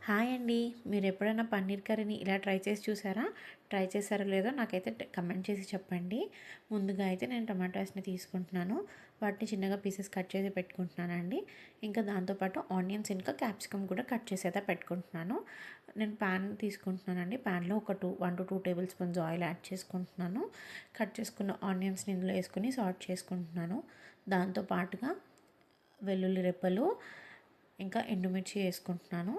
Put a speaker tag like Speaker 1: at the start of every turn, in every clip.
Speaker 1: Hi అండి. మీరు ఎప్పుడైనా పన్నీర్ కర్రీని ఇలా ట్రై చేసి చూసారా? ట్రై చేశారో లేదో నాకైతే కమెంట్ చేసి చెప్పండి. ముందుగా అయితే నేను టమాటాస్ని తీసుకుంటున్నాను. వాటిని చిన్నగా పీసెస్ కట్ చేసి పెట్టుకుంటున్నానండి. ఇంకా దాంతోపాటు ఆనియన్స్ ఇంకా క్యాప్సికమ్ కూడా కట్ చేసి అయితే పెట్టుకుంటున్నాను. నేను ప్యాన్ తీసుకుంటున్నానండి. ప్యాన్లో ఒక 1 to 2 table spoons oil add చేసుకుంటున్నాను. కట్ చేసుకున్న ఆనియన్స్ని ఇందులో వేసుకొని సాట్ చేసుకుంటున్నాను. దాంతో పాటుగా వెల్లుల్లి రెబ్బలు ఇంకా ఎండుమిర్చి వేసుకుంటున్నాను.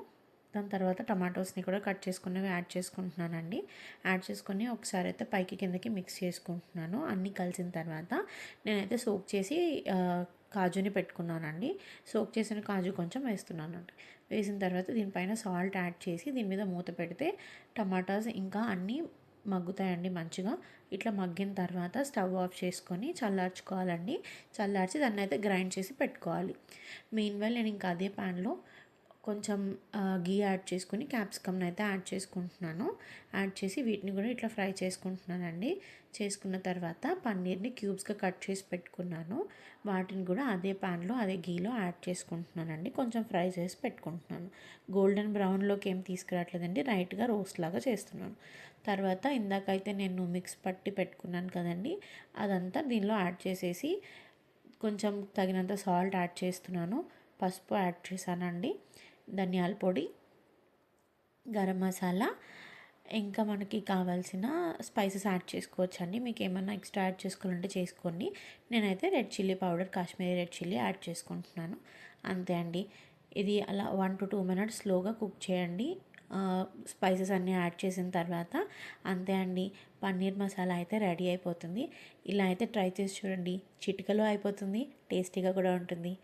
Speaker 1: దాని తర్వాత టమాటోస్ని కూడా కట్ చేసుకున్నవి యాడ్ చేసుకుంటున్నానండి. యాడ్ చేసుకొని ఒకసారి అయితే పైకి కిందకి మిక్స్ చేసుకుంటున్నాను. అన్నీ కలిసిన తర్వాత నేనైతే సోక్ చేసి కాజుని పెట్టుకున్నానండి. సోక్ చేసిన కాజు కొంచెం వేస్తున్నానండి. వేసిన తర్వాత దీనిపైన సాల్ట్ యాడ్ చేసి దీని మీద మూత పెడితే టమాటాస్ ఇంకా అన్నీ మగ్గుతాయండి మంచిగా. ఇట్లా మగ్గిన తర్వాత స్టవ్ ఆఫ్ చేసుకొని చల్లార్చుకోవాలండి. చల్లార్చి దాన్ని అయితే గ్రైండ్ చేసి పెట్టుకోవాలి. మీన్వైల్ నేను ఇంకా అదే ప్యాన్లో కొంచెం గీ యాడ్ చేసుకొని క్యాప్సికమ్ని అయితే యాడ్ చేసుకుంటున్నాను. యాడ్ చేసి వీటిని కూడా ఇట్లా ఫ్రై చేసుకుంటున్నానండి. చేసుకున్న తర్వాత పన్నీర్ని క్యూబ్స్గా కట్ చేసి పెట్టుకున్నాను. వాటిని కూడా అదే ప్యాన్లో అదే గీలో యాడ్ చేసుకుంటున్నానండి. కొంచెం ఫ్రై చేసి పెట్టుకుంటున్నాను. గోల్డెన్ బ్రౌన్లోకి ఏం తీసుకురావట్లేదండి, రైట్గా రోస్ట్ లాగా చేస్తున్నాను. తర్వాత ఇందాకైతే నేను మిక్స్ పట్టి పెట్టుకున్నాను కదండి, అదంతా దీనిలో యాడ్ చేసేసి కొంచెం తగినంత సాల్ట్ యాడ్ చేస్తున్నాను. పసుపు యాడ్ చేశానండి. ధనియాల పొడి, గరం మసాలా, ఇంకా మనకి కావాల్సిన స్పైసెస్ యాడ్ చేసుకోవచ్చండి. మీకు ఏమన్నా ఎక్స్ట్రా యాడ్ చేసుకోవాలంటే చేసుకోండి. నేనైతే red chilli powder, Kashmiri red chilli add చేసుకుంటున్నాను. అంతే అండి. ఇది అలా 1 to 2 minutes స్లోగా కుక్ చేయండి. స్పైసెస్ అన్నీ యాడ్ చేసిన తర్వాత అంతే అండి, పన్నీర్ మసాలా అయితే రెడీ అయిపోతుంది. ఇలా అయితే ట్రై చేసి చూడండి. చిటికలో అయిపోతుంది, టేస్టీగా కూడా ఉంటుంది.